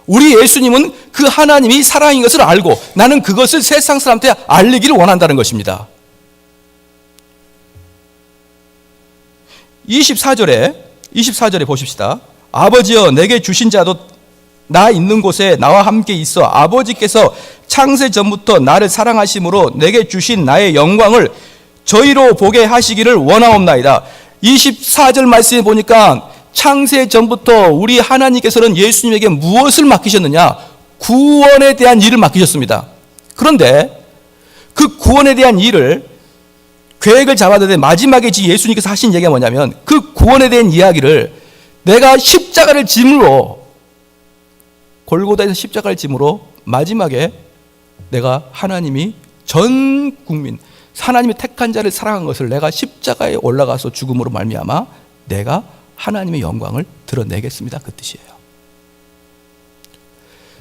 우리 예수님은 그 하나님이 사랑인 것을 알고 나는 그것을 세상 사람한테 알리기를 원한다는 것입니다. 24절에 보십시다. 아버지여, 내게 주신 자도 나 있는 곳에 나와 함께 있어 아버지께서 창세 전부터 나를 사랑하심으로 내게 주신 나의 영광을 저희로 보게 하시기를 원하옵나이다. 24절 말씀에 보니까 창세 전부터 우리 하나님께서는 예수님에게 무엇을 맡기셨느냐? 구원에 대한 일을 맡기셨습니다. 그런데 그 구원에 대한 일을 계획을 잡았는데 마지막에 예수님께서 하신 얘기가 뭐냐면 그 구원에 대한 이야기를 내가 십자가를 짐으로 골고다에서 십자가를 짐으로 마지막에 내가 하나님이 전 국민, 하나님이 택한 자를 사랑한 것을 내가 십자가에 올라가서 죽음으로 말미암아 내가 하나님의 영광을 드러내겠습니다. 그 뜻이에요.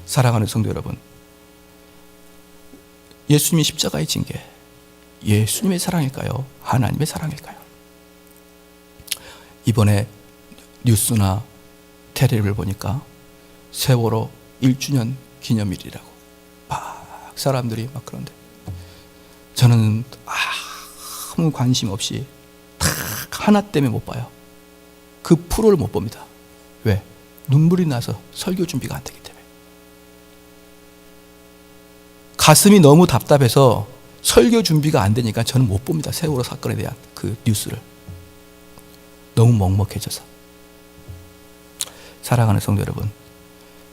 사랑하는 성도 여러분, 예수님이 십자가에 진 게 예수님의 사랑일까요? 하나님의 사랑일까요? 이번에 뉴스나 텔레비를 보니까 세월호 1주년 기념일이라고 막 사람들이 막 그런데 저는 아무 관심 없이 딱 하나 때문에 못 봐요. 그 프로를 못 봅니다. 왜? 눈물이 나서 설교 준비가 안 되기 때문에. 가슴이 너무 답답해서 설교 준비가 안 되니까 저는 못 봅니다. 세월호 사건에 대한 그 뉴스를. 너무 먹먹해져서. 사랑하는 성도 여러분,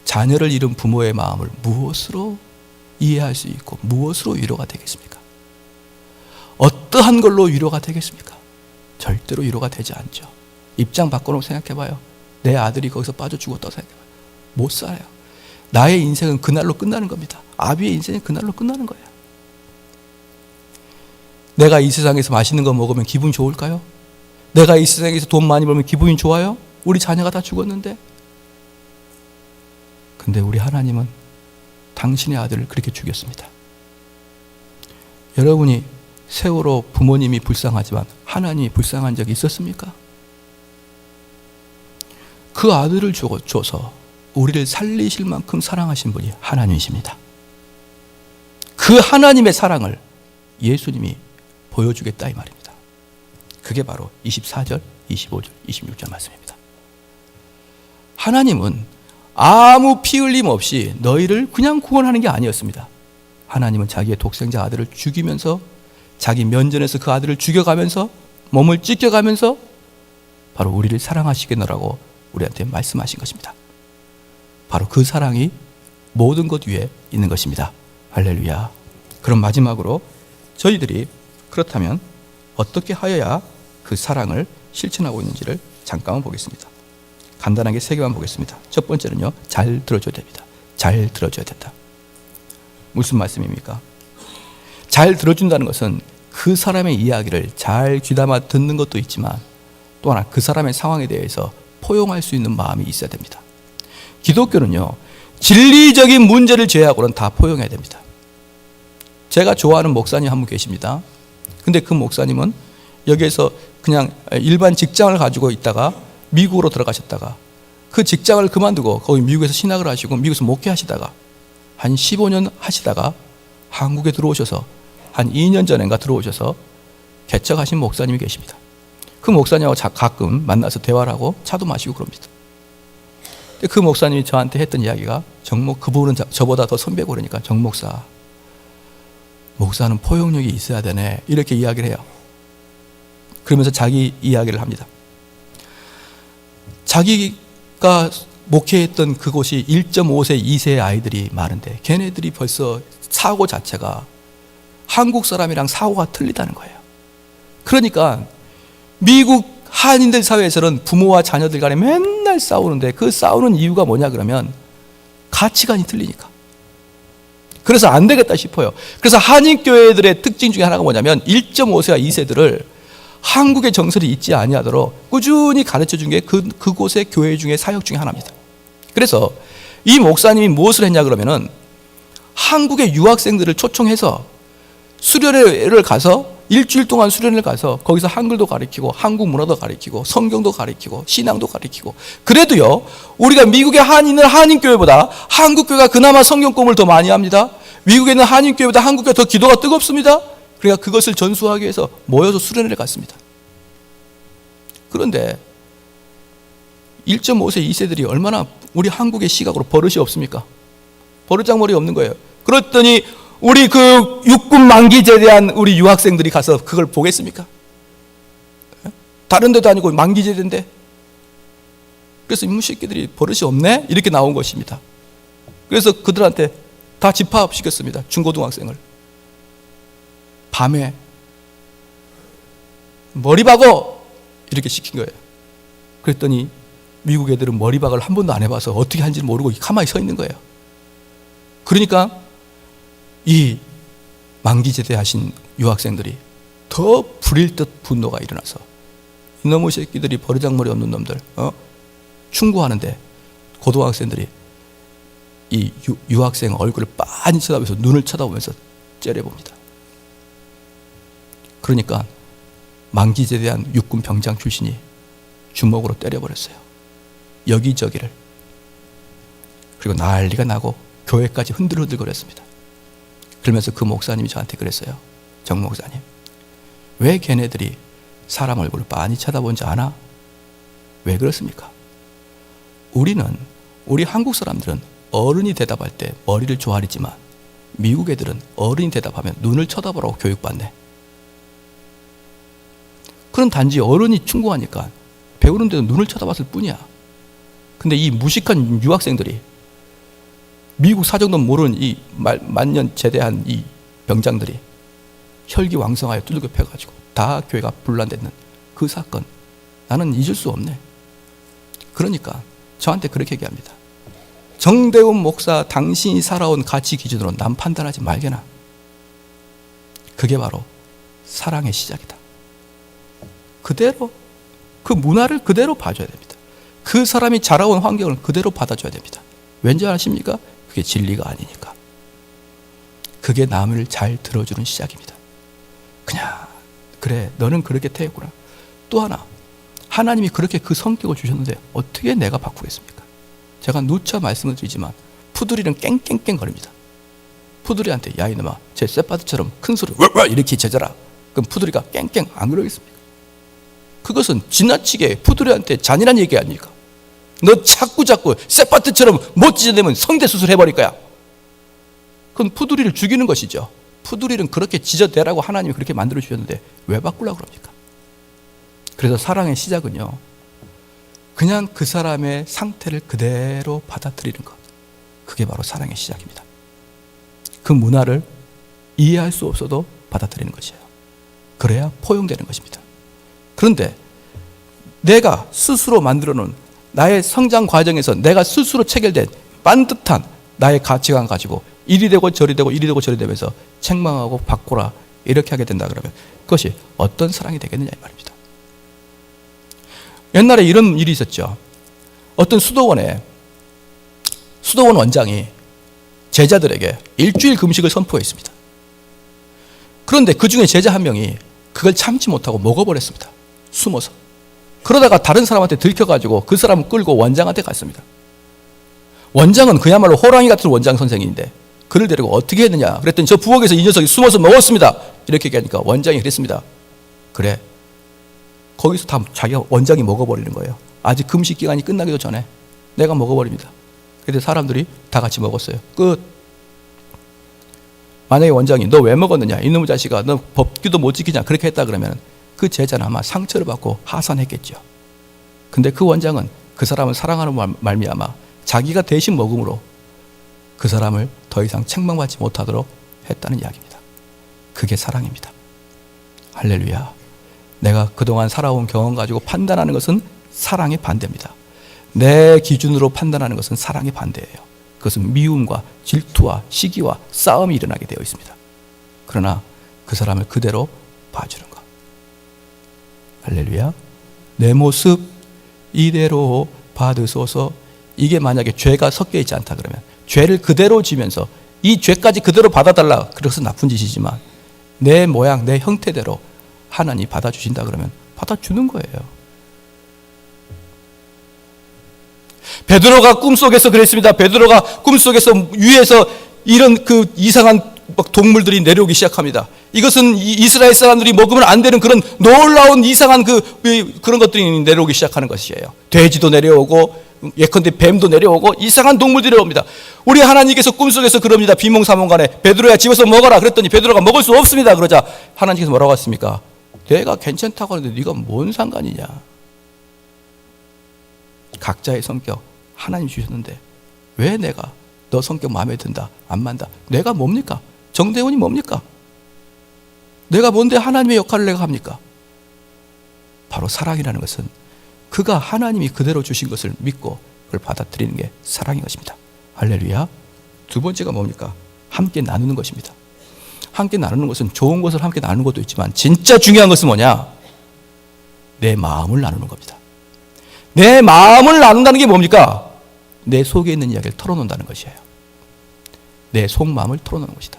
자녀를 잃은 부모의 마음을 무엇으로 이해할 수 있고 무엇으로 위로가 되겠습니까? 어떠한 걸로 위로가 되겠습니까? 절대로 위로가 되지 않죠. 입장 바꿔놓고 생각해봐요. 내 아들이 거기서 빠져 죽었다고 생각해봐요. 못 살아요. 나의 인생은 그날로 끝나는 겁니다. 아비의 인생은 그날로 끝나는 거예요. 내가 이 세상에서 맛있는 거 먹으면 기분이 좋을까요? 내가 이 세상에서 돈 많이 벌면 기분이 좋아요? 우리 자녀가 다 죽었는데. 근데 우리 하나님은 당신의 아들을 그렇게 죽였습니다. 여러분이 세월호 부모님이 불쌍하지만 하나님이 불쌍한 적이 있었습니까? 그 아들을 줘서 우리를 살리실 만큼 사랑하신 분이 하나님이십니다. 그 하나님의 사랑을 예수님이 보여주겠다 이 말입니다. 그게 바로 24절, 25절, 26절 말씀입니다. 하나님은 아무 피 흘림 없이 너희를 그냥 구원하는 게 아니었습니다. 하나님은 자기의 독생자 아들을 죽이면서 자기 면전에서 그 아들을 죽여가면서 몸을 찢겨가면서 바로 우리를 사랑하시겠노라고 우리한테 말씀하신 것입니다. 바로 그 사랑이 모든 것 위에 있는 것입니다. 할렐루야. 그럼 마지막으로 저희들이 그렇다면 어떻게 하여야 그 사랑을 실천하고 있는지를 잠깐만 보겠습니다. 간단하게 세 개만 보겠습니다. 첫 번째는요, 잘 들어줘야 됩니다. 잘 들어줘야 된다. 무슨 말씀입니까? 잘 들어준다는 것은 그 사람의 이야기를 잘 귀담아 듣는 것도 있지만 또 하나 그 사람의 상황에 대해서 포용할 수 있는 마음이 있어야 됩니다. 기독교는요, 진리적인 문제를 제외하고는 다 포용해야 됩니다. 제가 좋아하는 목사님 한 분 계십니다. 근데 그 목사님은 여기에서 그냥 일반 직장을 가지고 있다가 미국으로 들어가셨다가 그 직장을 그만두고 거기 미국에서 신학을 하시고 미국에서 목회하시다가 한 15년 하시다가 한국에 들어오셔서 한 2년 전인가 들어오셔서 개척하신 목사님이 계십니다. 그 목사님하고 가끔 만나서 대화를 하고 차도 마시고 그럽니다. 그 목사님이 저한테 했던 이야기가 그분은 저보다 더 선배고 그러니까 정 목사는 포용력이 있어야 되네 이렇게 이야기를 해요. 그러면서 자기 이야기를 합니다. 자기가 목회했던 그곳이 1.5세, 2세의 아이들이 많은데 걔네들이 벌써 사고 자체가 한국 사람이랑 사고가 틀리다는 거예요. 그러니까 미국 한인들 사회에서는 부모와 자녀들 간에 맨날 싸우는데 그 싸우는 이유가 뭐냐 그러면 가치관이 틀리니까. 그래서 안 되겠다 싶어요. 그래서 한인교회들의 특징 중에 하나가 뭐냐면 1.5세와 2세들을 한국의 정서를 잊지 아니하도록 꾸준히 가르쳐준 게 그곳의 교회 중에 사역 중에 하나입니다. 그래서 이 목사님이 무엇을 했냐 그러면은 한국의 유학생들을 초청해서 수련회를 가서 일주일 동안 수련을 가서 거기서 한글도 가르치고 한국 문화도 가르치고 성경도 가르치고 신앙도 가르치고 그래도요 우리가 미국의 한인은 한인교회보다 한국교회가 그나마 성경 공부를 더 많이 합니다. 미국에는 한인교회보다 한국교회가 더 기도가 뜨겁습니다. 그러니까 그것을 전수하기 위해서 모여서 수련회를 갔습니다. 그런데 1.5세, 2세들이 얼마나 우리 한국의 시각으로 버릇이 없습니까? 버릇장머리 없는 거예요. 그랬더니 우리 그 육군 만기제에 대한 우리 유학생들이 가서 그걸 보겠습니까? 다른 데도 아니고 만기제인데. 그래서 이놈 새끼들이 버릇이 없네? 이렇게 나온 것입니다. 그래서 그들한테 다 집합시켰습니다. 중고등학생을. 밤에 머리 박어! 이렇게 시킨 거예요. 그랬더니 미국 애들은 머리박을 한 번도 안 해봐서 어떻게 하는지 모르고 가만히 서 있는 거예요. 그러니까 이 만기 제대하신 유학생들이 더 불일 듯 분노가 일어나서 이놈의 새끼들이 버르장머리 없는 놈들 충고하는데 고등학생들이 이 유학생 얼굴을 빤히 쳐다보면서 눈을 쳐다보면서 째려봅니다. 그러니까 만기 제대한 육군 병장 출신이 주먹으로 때려버렸어요. 여기저기를. 그리고 난리가 나고 교회까지 흔들흔들거렸습니다. 그러면서 그 목사님이 저한테 그랬어요. 정 목사님, 왜 걔네들이 사람 얼굴을 빤히 쳐다본지 아나? 왜 그렇습니까? 우리 한국 사람들은 어른이 대답할 때 머리를 조아리지만 미국 애들은 어른이 대답하면 눈을 쳐다보라고 교육받네. 그럼 단지 어른이 충고하니까 배우는데도 눈을 쳐다봤을 뿐이야. 근데 이 무식한 유학생들이 미국 사정도 모르는 이 만년 제대한 이 병장들이 혈기왕성하여 두들겨 패가지고 다 교회가 분란됐는 그 사건, 나는 잊을 수 없네. 그러니까 저한테 그렇게 얘기합니다. 정대훈 목사, 당신이 살아온 가치 기준으로 남 판단하지 말게나. 그게 바로 사랑의 시작이다. 그대로 그 문화를 그대로 봐줘야 됩니다. 그 사람이 자라온 환경을 그대로 받아줘야 됩니다. 왠지 아십니까? 그게 진리가 아니니까. 그게 남을 잘 들어주는 시작입니다. 그냥 그래, 너는 그렇게 태웠구나. 또 하나, 하나님이 그렇게 그 성격을 주셨는데 어떻게 내가 바꾸겠습니까? 제가 누차 말씀을 드리지만 푸들이는 깽깽깽 거립니다. 푸들이한테 야 이놈아, 제 쇳바드처럼 큰 소리 이렇게 제자라. 그럼 푸들이가 깽깽 안 그러겠습니까? 그것은 지나치게 푸들이한테 잔인한 얘기 아닙니까? 너 자꾸 쇳바드처럼 못 찢어내면 성대 수술해버릴 거야. 그건 푸들이를 죽이는 것이죠. 푸들이는 그렇게 찢어내라고 하나님이 그렇게 만들어 주셨는데 왜 바꾸려고 그럽니까? 그래서 사랑의 시작은요, 그냥 그 사람의 상태를 그대로 받아들이는 것. 그게 바로 사랑의 시작입니다. 그 문화를 이해할 수 없어도 받아들이는 것이에요. 그래야 포용되는 것입니다. 그런데 내가 스스로 만들어 놓은 나의 성장 과정에서 내가 스스로 체결된 반듯한 나의 가치관 가지고 이리 되고 저리 되고 이리 되고 저리 되면서 책망하고 바꾸라 이렇게 하게 된다 그러면 그것이 어떤 사랑이 되겠느냐 이 말입니다. 옛날에 이런 일이 있었죠. 어떤 수도원 원장이 제자들에게 일주일 금식을 선포했습니다. 그런데 그 중에 제자 한 명이 그걸 참지 못하고 먹어버렸습니다. 숨어서. 그러다가 다른 사람한테 들켜가지고 그 사람을 끌고 원장한테 갔습니다. 원장은 그야말로 호랑이 같은 원장 선생인데 그를 데리고 어떻게 했느냐 그랬더니 저 부엌에서 이 녀석이 숨어서 먹었습니다. 이렇게 얘기하니까 원장이 그랬습니다. 그래, 거기서 다 자기가 원장이 먹어버리는 거예요. 아직 금식 기간이 끝나기도 전에 내가 먹어버립니다. 그런데 사람들이 다 같이 먹었어요. 끝. 만약에 원장이 너 왜 먹었느냐, 이놈의 자식아 너 법규도 못 지키냐 그렇게 했다 그러면 그 제자는 아마 상처를 받고 하산했겠죠. 근데 그 원장은 그 사람을 사랑하는 말미암아 자기가 대신 먹음으로 그 사람을 더 이상 책망받지 못하도록 했다는 이야기입니다. 그게 사랑입니다. 할렐루야. 내가 그동안 살아온 경험 가지고 판단하는 것은 사랑의 반대입니다. 내 기준으로 판단하는 것은 사랑의 반대예요. 그것은 미움과 질투와 시기와 싸움이 일어나게 되어 있습니다. 그러나 그 사람을 그대로 봐주는 것. 할렐루야. 내 모습 이대로 받으소서. 이게 만약에 죄가 섞여 있지 않다 그러면 죄를 그대로 지면서 이 죄까지 그대로 받아달라. 그래서 나쁜 짓이지만 내 모양 내 형태대로 하나님 받아주신다 그러면 받아주는 거예요. 베드로가 꿈속에서 그랬습니다. 베드로가 꿈속에서 위에서 이런 그 이상한 동물들이 내려오기 시작합니다. 이것은 이스라엘 사람들이 먹으면 안 되는 그런 놀라운 이상한 그런 것들이 내려오기 시작하는 것이에요. 돼지도 내려오고 예컨대 뱀도 내려오고 이상한 동물들이 내려옵니다. 우리 하나님께서 꿈속에서 그럽니다. 비몽사몽간에 베드로야 집에서 먹어라 그랬더니 베드로가 먹을 수 없습니다. 그러자 하나님께서 뭐라고 했습니까? 내가 괜찮다고 하는데 네가 뭔 상관이냐. 각자의 성격 하나님 주셨는데 왜 내가 너 성격 마음에 든다 안 만다. 내가 뭡니까? 정대훈이 뭡니까? 내가 뭔데 하나님의 역할을 내가 합니까? 바로 사랑이라는 것은 그가 하나님이 그대로 주신 것을 믿고 그걸 받아들이는 게 사랑인 것입니다. 할렐루야. 두 번째가 뭡니까? 함께 나누는 것입니다. 함께 나누는 것은 좋은 것을 함께 나누는 것도 있지만 진짜 중요한 것은 뭐냐? 내 마음을 나누는 겁니다. 내 마음을 나눈다는 게 뭡니까? 내 속에 있는 이야기를 털어놓는다는 것이에요. 내 속마음을 털어놓는 것이다.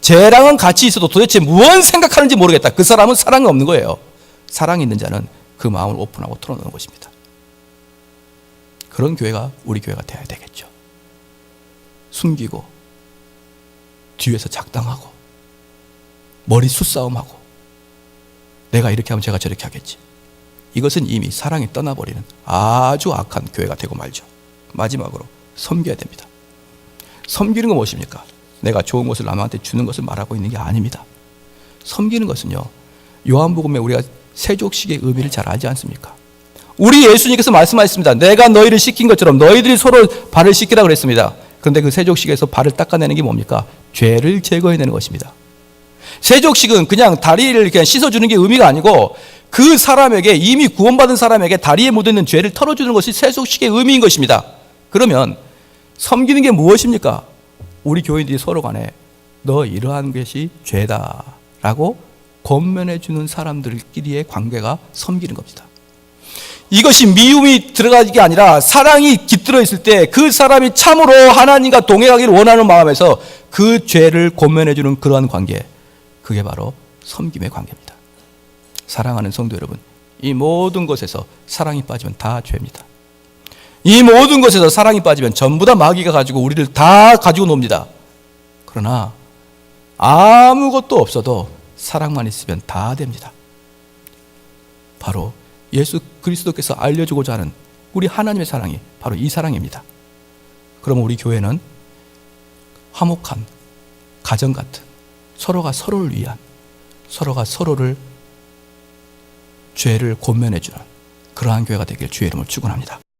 쟤랑은 같이 있어도 도대체 무엇 생각하는지 모르겠다. 그 사람은 사랑이 없는 거예요. 사랑이 있는 자는 그 마음을 오픈하고 털어놓는 것입니다. 그런 교회가 우리 교회가 되어야 되겠죠. 숨기고 뒤에서 작당하고 머리 숫싸움하고 내가 이렇게 하면 제가 저렇게 하겠지. 이것은 이미 사랑이 떠나버리는 아주 악한 교회가 되고 말죠. 마지막으로 섬겨야 됩니다. 섬기는 건 무엇입니까? 내가 좋은 것을 남한테 주는 것을 말하고 있는 게 아닙니다. 섬기는 것은요, 요한복음에 우리가 세족식의 의미를 잘 알지 않습니까? 우리 예수님께서 말씀하셨습니다. 내가 너희를 씻긴 것처럼 너희들이 서로 발을 씻기라 그랬습니다. 그런데 그 세족식에서 발을 닦아내는 게 뭡니까? 죄를 제거해내는 것입니다. 세족식은 그냥 다리를 그냥 씻어주는 게 의미가 아니고 그 사람에게, 이미 구원받은 사람에게 다리에 묻어있는 죄를 털어주는 것이 세족식의 의미인 것입니다. 그러면 섬기는 게 무엇입니까? 우리 교인들이 서로 간에 너 이러한 것이 죄다라고 권면해주는 사람들끼리의 관계가 섬기는 겁니다. 이것이 미움이 들어가는 게 아니라 사랑이 깃들어 있을 때 그 사람이 참으로 하나님과 동행하기를 원하는 마음에서 그 죄를 권면해주는 그러한 관계, 그게 바로 섬김의 관계입니다. 사랑하는 성도 여러분, 이 모든 것에서 사랑이 빠지면 다 죄입니다. 이 모든 것에서 사랑이 빠지면 전부 다 마귀가 가지고 우리를 다 가지고 놉니다. 그러나 아무것도 없어도 사랑만 있으면 다 됩니다. 바로 예수 그리스도께서 알려주고자 하는 우리 하나님의 사랑이 바로 이 사랑입니다. 그럼 우리 교회는 화목한 가정 같은, 서로가 서로를 위한, 서로가 서로를 죄를 권면해주는 그러한 교회가 되길 주의 이름으로 축원합니다.